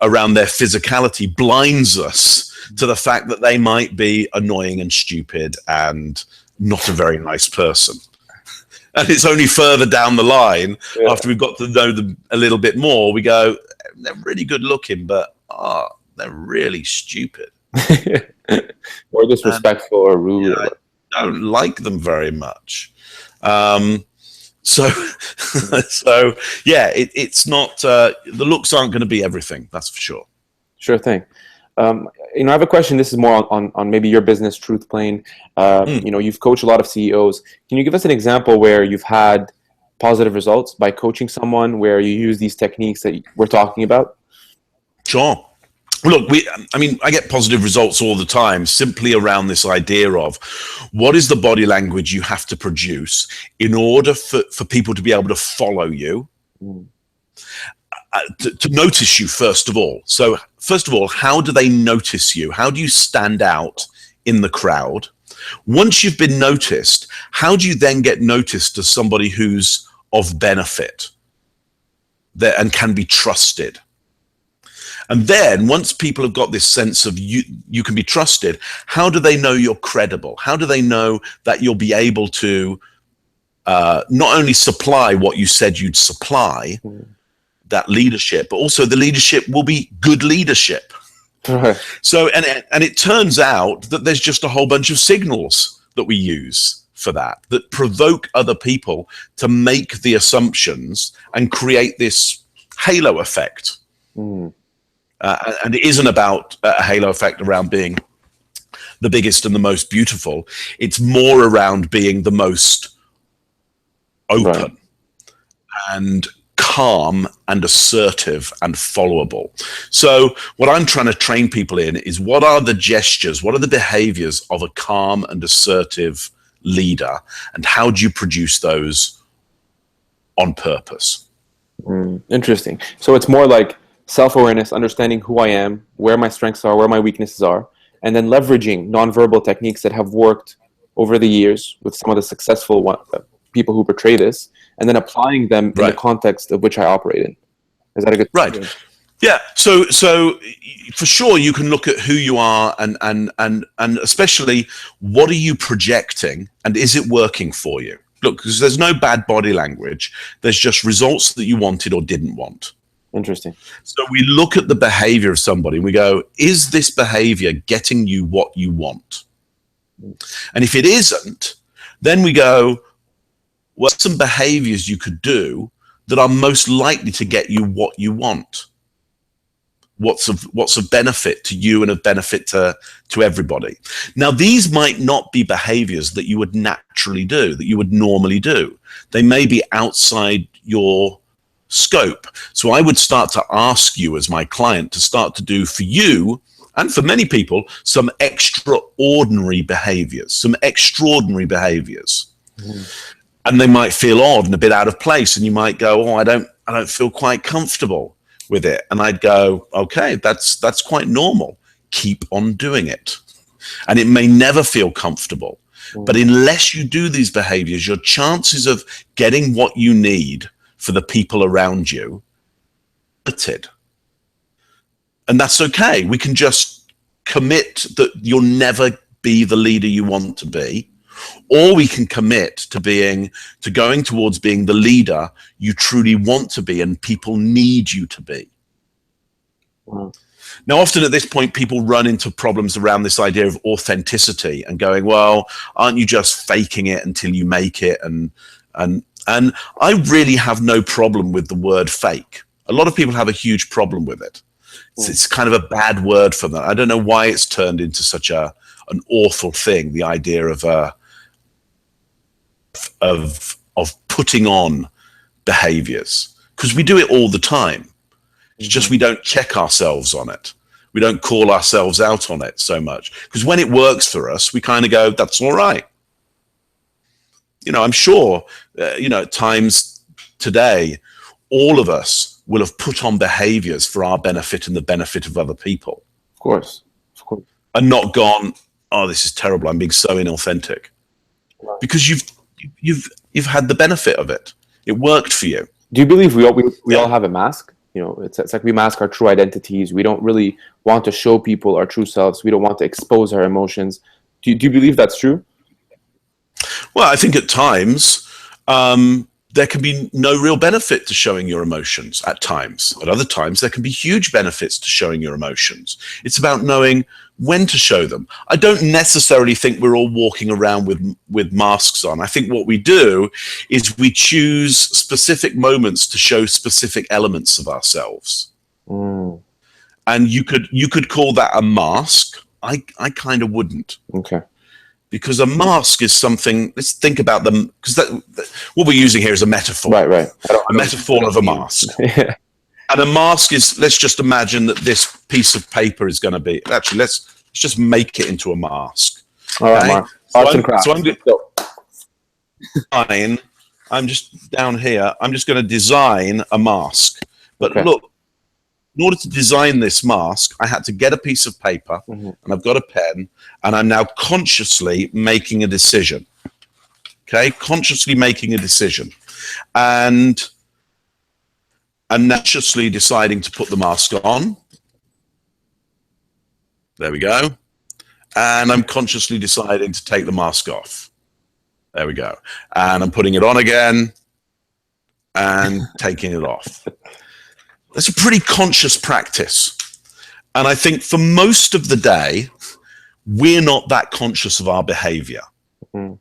around their physicality blinds us to the fact that they might be annoying and stupid and not a very nice person. And it's only further down the line, after we've got to know them a little bit more, we go, they're really good looking, but they're really stupid. Or disrespectful or rude. I don't like them very much. So it's not, the looks aren't going to be everything, that's for sure. Sure thing. I have a question. This is more on maybe your business truth plane. You've coached a lot of CEOs. Can you give us an example where you've had positive results by coaching someone, where you use these techniques that we're talking about? Sure. Look, I get positive results all the time, simply around this idea of what is the body language you have to produce in order for people to be able to follow you, to notice you, first of all. So, first of all, how do they notice you? How do you stand out in the crowd? Once you've been noticed, how do you then get noticed as somebody who's of benefit and can be trusted? And then once people have got this sense of you can be trusted, how do they know you're credible? How do they know that you'll be able to not only supply what you said you'd supply, that leadership, but also the leadership will be good leadership. Right. So, and it turns out that there's just a whole bunch of signals that we use for that provoke other people to make the assumptions and create this halo effect. And it isn't about a halo effect around being the biggest and the most beautiful. It's more around being the most open and calm and assertive and followable. So what I'm trying to train people in is, what are the gestures, what are the behaviors of a calm and assertive leader, and how do you produce those on purpose? Interesting. So it's more like self-awareness, understanding who I am, where my strengths are, where my weaknesses are, and then leveraging nonverbal techniques that have worked over the years with some of the successful people who portray this, and then applying them in the context of which I operate in. Is that a good thing? Yeah. So for sure, you can look at who you are and especially what are you projecting, and is it working for you? Look, because there's no bad body language. There's just results that you wanted or didn't want. Interesting. So we look at the behavior of somebody and we go, is this behavior getting you what you want? And if it isn't, then we go, what some behaviors you could do that are most likely to get you what you want? What's of benefit to you and of benefit to everybody? Now, these might not be behaviors that you would naturally do, that you would normally do. They may be outside your scope. So I would start to ask you as my client to start to do for you, and for many people, some extraordinary behaviors, And they might feel odd and a bit out of place. And you might go, I don't feel quite comfortable with it. And I'd go, okay, that's quite normal. Keep on doing it. And it may never feel comfortable. But unless you do these behaviors, your chances of getting what you need for the people around you are limited. And that's okay. We can just commit that you'll never be the leader you want to be, or we can commit to going towards being the leader you truly want to be and people need you to be. Now, often at this point, people run into problems around this idea of authenticity and going, well, aren't you just faking it until you make it? And I really have no problem with the word fake. A lot of people have a huge problem with it. It's kind of a bad word for them. I don't know why it's turned into such an awful thing, the idea of putting on behaviors, because we do it all the time. It's just we don't check ourselves on it. We don't call ourselves out on it so much, because when it works for us, we kind of go, that's all right. I'm sure, at times today, all of us will have put on behaviors for our benefit and the benefit of other people. Of course. And not gone, oh, this is terrible, I'm being so inauthentic. Right. Because you've had the benefit of it. It worked for you. Do you believe we all have a mask? You know, it's like we mask our true identities. We don't really want to show people our true selves. We don't want to expose our emotions. Do you believe that's true? Well, I think at times there can be no real benefit to showing your emotions at times. At other times, there can be huge benefits to showing your emotions. It's about knowing when to show them. I don't necessarily think we're all walking around with masks on. I think what we do is we choose specific moments to show specific elements of ourselves. Mm. And you could call that a mask. I kind of wouldn't. Okay. Because a mask is something, let's think about them, because what we're using here is a metaphor. Right. A metaphor of a mask. Yeah. And a mask is, let's just imagine that this piece of paper is going to be, actually, let's just make it into a mask. All right, Mark. Arts and crafts. So I'm just down here, I'm just going to design a mask. But look, in order to design this mask, I had to get a piece of paper, and I've got a pen, and I'm now consciously making a decision. Okay, consciously making a decision. And I'm consciously deciding to put the mask on. There we go. And I'm consciously deciding to take the mask off. There we go. And I'm putting it on again and taking it off. That's a pretty conscious practice. And I think for most of the day, we're not that conscious of our behavior. Mm.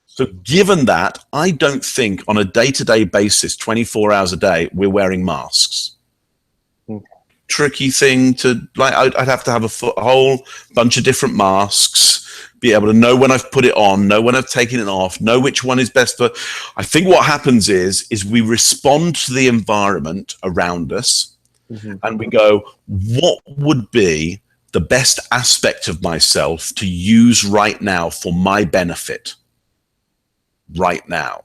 So given that, I don't think on a day-to-day basis, 24 hours a day, we're wearing masks. Mm. Tricky thing to, like, I'd have to have a whole bunch of different masks, be able to know when I've put it on, know when I've taken it off, know which one is best for. I think what happens is we respond to the environment around us, and we go, what would be the best aspect of myself to use right now for my benefit? Right now.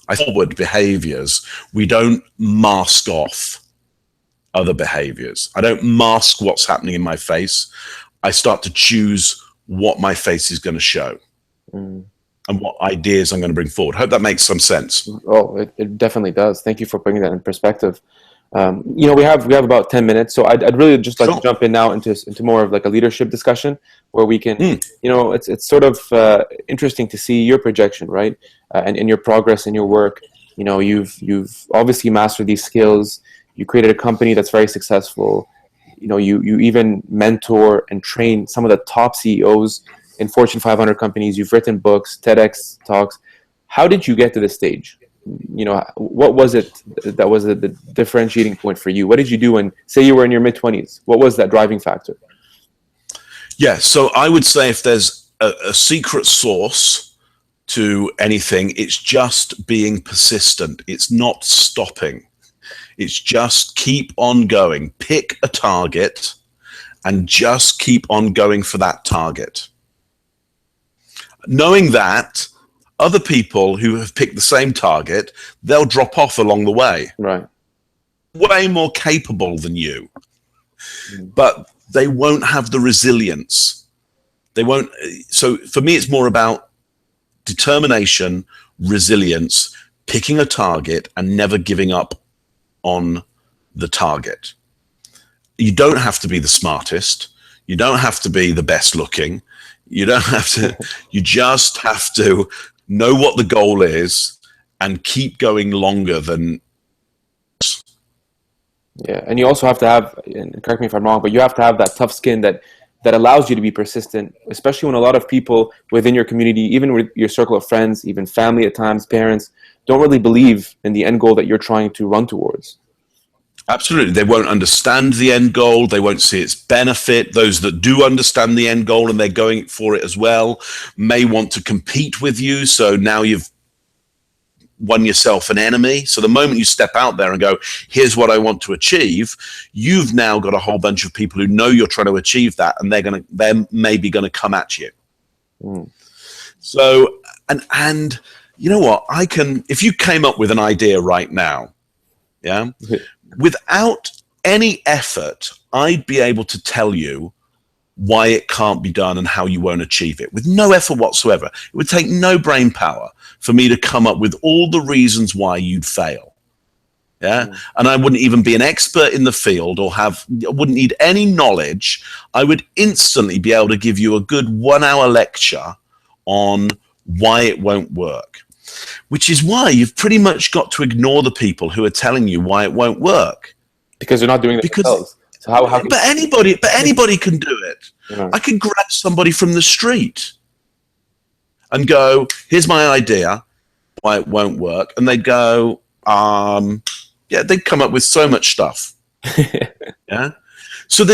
I forward behaviors. We don't mask off other behaviors. I don't mask what's happening in my face. I start to choose what my face is going to show and what ideas I'm going to bring forward. Hope that makes some sense. Oh, it definitely does. Thank you for bringing that in perspective. We have about 10 minutes, so I'd really just like to jump in now into more of like a leadership discussion where we can, it's sort of interesting to see your projection, right? And your progress in your work. You know, you've obviously mastered these skills. You created a company that's very successful. You know, you even mentor and train some of the top CEOs in Fortune 500 companies. You've written books, TEDx talks. How did you get to this stage? You know, what was it that was the differentiating point for you? What did you do when, say, you were in your mid-20s? What was that driving factor? Yeah, so I would say if there's a secret sauce to anything, it's just being persistent. It's not stopping. It's just keep on going. Pick a target and just keep on going for that target. Knowing that other people who have picked the same target, they'll drop off along the way. Right. Way more capable than you. But they won't have the resilience. They won't. So for me, it's more about determination, resilience, picking a target and never giving up on the target. You don't have to be the smartest. You don't have to be the best looking. You don't have to. You just have to know what the goal is and keep going longer than. Yeah, and you also have to have, and correct me if I'm wrong, but you have to have that tough skin that allows you to be persistent, especially when a lot of people within your community, even with your circle of friends, even family at times, parents, don't really believe in the end goal that you're trying to run towards. Absolutely. They won't understand the end goal. They won't see its benefit. Those that do understand the end goal and they're going for it as well may want to compete with you. So now you've won yourself an enemy. So the moment you step out there and go, here's what I want to achieve, you've now got a whole bunch of people who know you're trying to achieve that, and they're maybe going to come at you. So, and you know what, if you came up with an idea right now, yeah, without any effort, I'd be able to tell you why it can't be done and how you won't achieve it with no effort whatsoever. It would take no brain power for me to come up with all the reasons why you'd fail. Yeah. And I wouldn't even be an expert in the field or wouldn't need any knowledge. I would instantly be able to give you a good 1 hour lecture on why it won't work, which is why you've pretty much got to ignore the people who are telling you why it won't work. Because they're not doing it themselves. So how but anybody can do it. Yeah. I could grab somebody from the street and go, here's my idea why it won't work. And they'd go, yeah, they'd come up with so much stuff. Yeah. So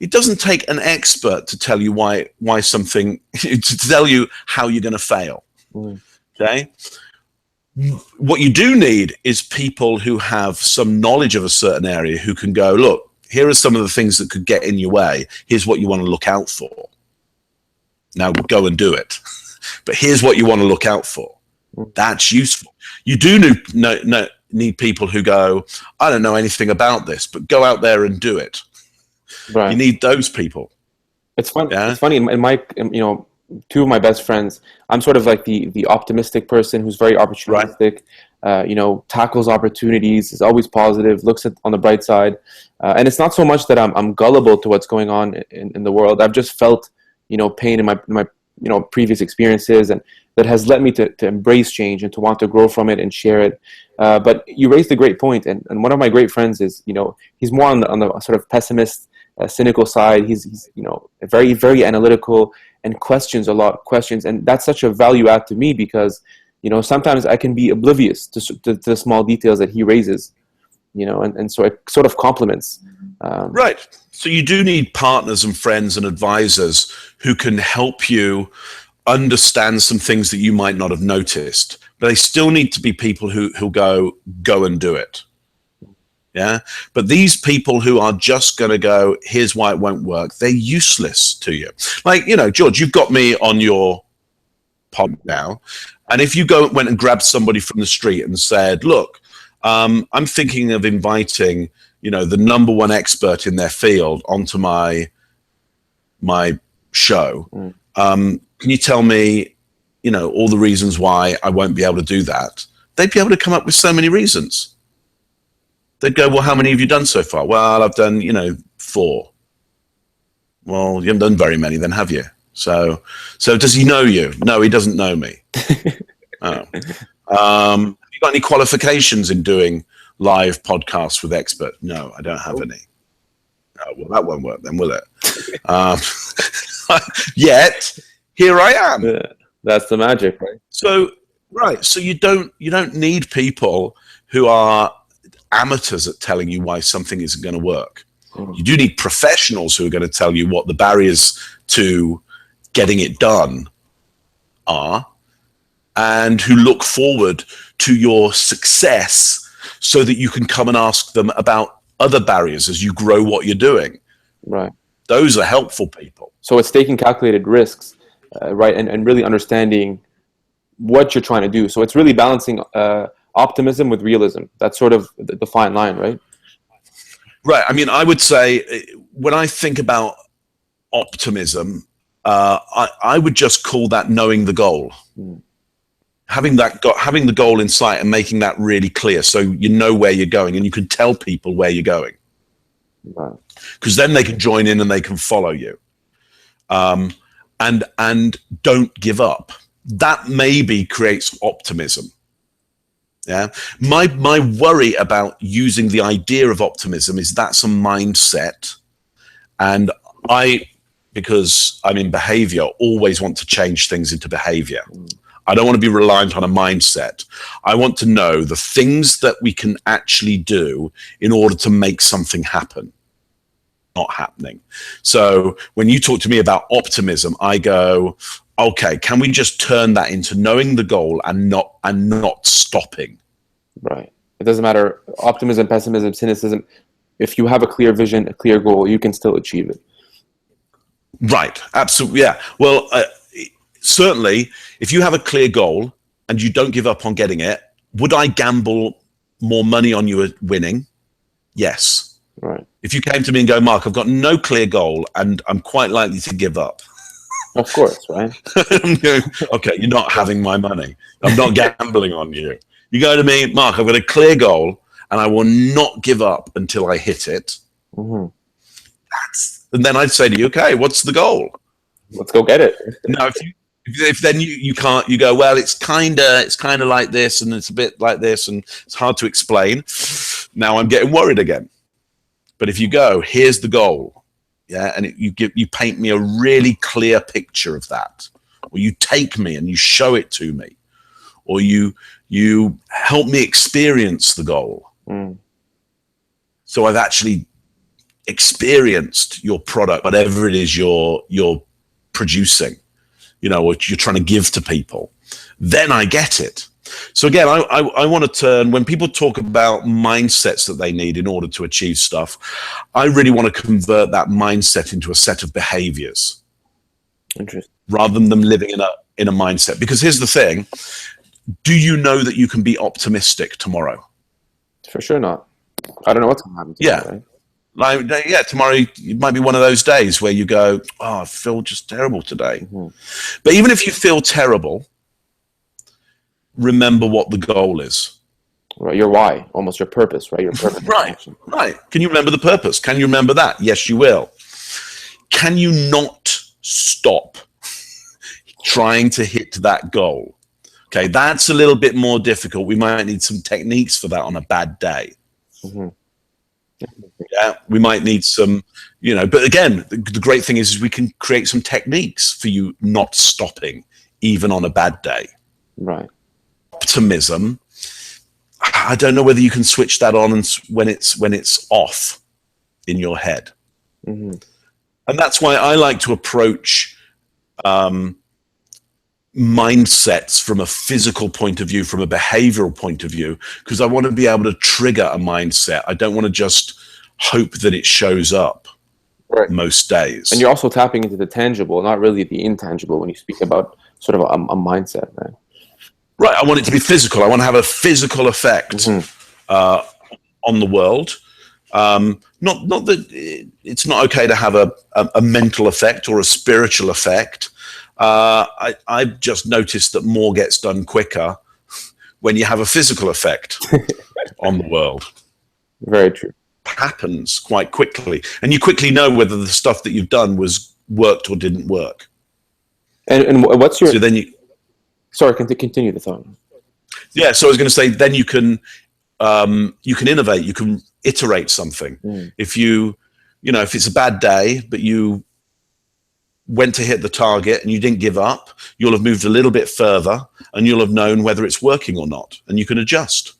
it doesn't take an expert to tell you why something, to tell you how you're going to fail. Okay. What you do need is people who have some knowledge of a certain area who can go, look, here are some of the things that could get in your way. Here's what you want to look out for. Now go and do it. But here's what you want to look out for. That's useful. You do need people who go, I don't know anything about this, but go out there and do it. Right. You need those people. It's fun. Yeah? It's funny. In my, two of my best friends, I'm sort of like the optimistic person who's very opportunistic. Right. Tackles opportunities, is always positive, looks on the bright side. And it's not so much that I'm gullible to what's going on in the world. I've just felt, pain in my previous experiences, and that has led me to embrace change and to want to grow from it and share it. But you raised a great point, and one of my great friends is, he's more on the sort of pessimist, cynical side. He's very, very analytical and questions a lot of questions, and that's such a value add to me because sometimes I can be oblivious to the small details that he raises, and so it sort of complements. Right. So you do need partners and friends and advisors who can help you understand some things that you might not have noticed, but they still need to be people who'll go and do it. Yeah. But these people who are just going to go, here's why it won't work, they're useless to you. Like, George, you've got me on your pod now. And if you went and grabbed somebody from the street and said, look, I'm thinking of inviting, the number one expert in their field onto my show. Can you tell me, all the reasons why I won't be able to do that? They'd be able to come up with so many reasons. They'd go, well, how many have you done so far? Well, I've done, 4. Well, you haven't done very many then, have you? So does he know you? No, he doesn't know me. Oh. Have you got any qualifications in doing live podcasts with experts? No, I don't have any. Oh, well, that won't work then, will it? Yet, here I am. Yeah, that's the magic, right? So you don't need people who are amateurs at telling you why something isn't going to work. You do need professionals who are going to tell you what the barriers to getting it done are, and who look forward to your success so that you can come and ask them about other barriers as you grow what you're doing. Right. Those are helpful people. So it's taking calculated risks, right, and really understanding what you're trying to do. So it's really balancing optimism with realism. That's sort of the fine line, right? Right. I mean, I would say when I think about optimism, I would just call that knowing the goal. Having the goal in sight and making that really clear, so you know where you're going and you can tell people where you're going. Right. Because then they can join in and they can follow you. And don't give up. That maybe creates optimism. Yeah. My worry about using the idea of optimism is that's a mindset, and because I'm in behavior, always want to change things into behavior. I don't want to be reliant on a mindset. I want to know the things that we can actually do in order to make something happen. Not happening. So when you talk to me about optimism, I go, okay, can we just turn that into knowing the goal and not stopping? Right. It doesn't matter. Optimism, pessimism, cynicism. If you have a clear vision, a clear goal, you can still achieve it. Right. Absolutely. Yeah. Well, certainly, if you have a clear goal and you don't give up on getting it, would I gamble more money on you winning? Yes. Right. If you came to me and go, Mark, I've got no clear goal and I'm quite likely to give up. Of course, right? I'm going, okay, you're not having my money. I'm not gambling on you. You go to me, Mark, I've got a clear goal and I will not give up until I hit it. Mm-hmm. And then I'd say to you, okay, what's the goal? Let's go get it. Now, if then you can't, you go, well, it's kind of like this, and it's a bit like this, and it's hard to explain. Now I'm getting worried again. But if you go, here's the goal, yeah, and you paint me a really clear picture of that, or you take me and you show it to me, or you help me experience the goal. Mm. So I've actually experienced your product, whatever it is you're producing, what you're trying to give to people, then I get it. So again, I want to turn, when people talk about mindsets that they need in order to achieve stuff, I really want to convert that mindset into a set of behaviors. Interesting. Rather than them living in a mindset. Because here's the thing, do you know that you can be optimistic tomorrow? For sure not. I don't know what's going to happen tomorrow, right? Tomorrow it might be one of those days where you go, oh, I feel just terrible today. Mm-hmm. But even if you feel terrible, remember what the goal is. Right, your why, almost your purpose, right? Your purpose. Right. Can you remember the purpose? Can you remember that? Yes, you will. Can you not stop trying to hit that goal? Okay, that's a little bit more difficult. We might need some techniques for that on a bad day. Mm-hmm. Yeah, we might need some, but again, the great thing is we can create some techniques for you not stopping, even on a bad day. Right. Optimism, I don't know whether you can switch that on when it's off in your head. Mm-hmm. And that's why I like to approach mindsets from a physical point of view, from a behavioral point of view, because I want to be able to trigger a mindset. I don't want to just hope that it shows up most days. And you're also tapping into the tangible, not really the intangible when you speak about sort of a mindset, right? Right. I want it to be physical. I want to have a physical effect on the world. Not that it's not okay to have a mental effect or a spiritual effect. I've just noticed that more gets done quicker when you have a physical effect on the world. Very true. Happens quite quickly, and you quickly know whether the stuff that you've done worked or didn't work. And what's your? So then you. Sorry, continue the thought. Yeah, so I was going to say, then you can innovate, you can iterate something. If if it's a bad day, but you went to hit the target and you didn't give up, you'll have moved a little bit further, and you'll have known whether it's working or not, and you can adjust.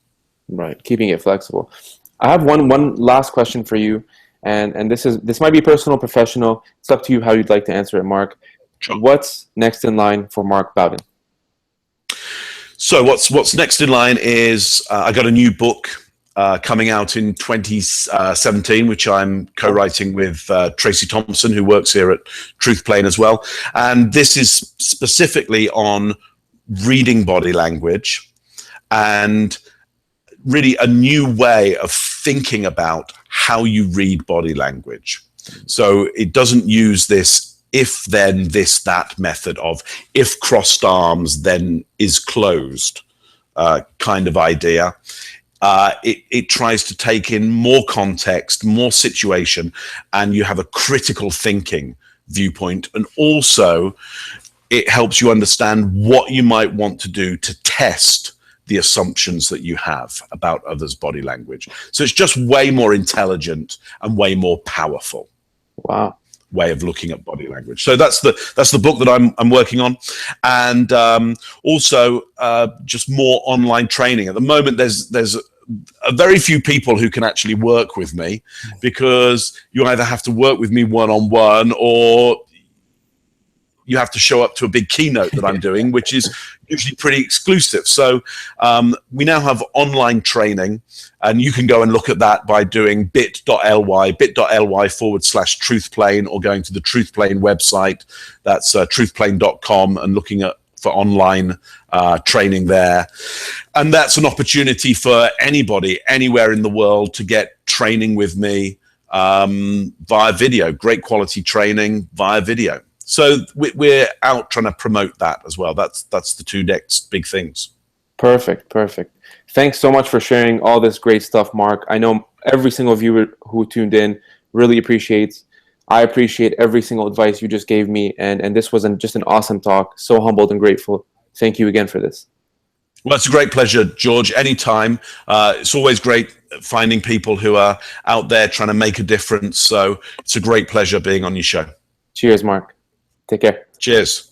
Right, keeping it flexible. I have one last question for you, and this might be personal, professional. It's up to you how you'd like to answer it, Mark. Sure. What's next in line for Mark Bowden? So what's next in line is I got a new book coming out in 2017, which I'm co-writing with Tracy Thompson, who works here at Truth Plane as well. And this is specifically on reading body language and really a new way of thinking about how you read body language. So it doesn't use this if then this that method of if crossed arms then is closed kind of idea. It tries to take in more context, more situation, and you have a critical thinking viewpoint. And also it helps you understand what you might want to do to test the assumptions that you have about others' body language. So it's just way more intelligent and way more powerful. Wow. Way of looking at body language. So that's the book that I'm working on, and also just more online training. At the moment, there's a very few people who can actually work with me, because you either have to work with me one-on-one, or you have to show up to a big keynote that I'm doing, which is usually pretty exclusive. So we now have online training, and you can go and look at that by doing bit.ly/truthplane, or going to the Truthplane website. That's truthplane.com, and looking at online training there. And that's an opportunity for anybody anywhere in the world to get training with me via video, great quality training via video. So we're out trying to promote that as well. That's the two next big things. Perfect. Thanks so much for sharing all this great stuff, Mark. I know every single viewer who tuned in really appreciates. I appreciate every single advice you just gave me, and this was just an awesome talk. So humbled and grateful. Thank you again for this. Well, it's a great pleasure, George. Anytime. It's always great finding people who are out there trying to make a difference. So it's a great pleasure being on your show. Cheers, Mark. Take care. Cheers.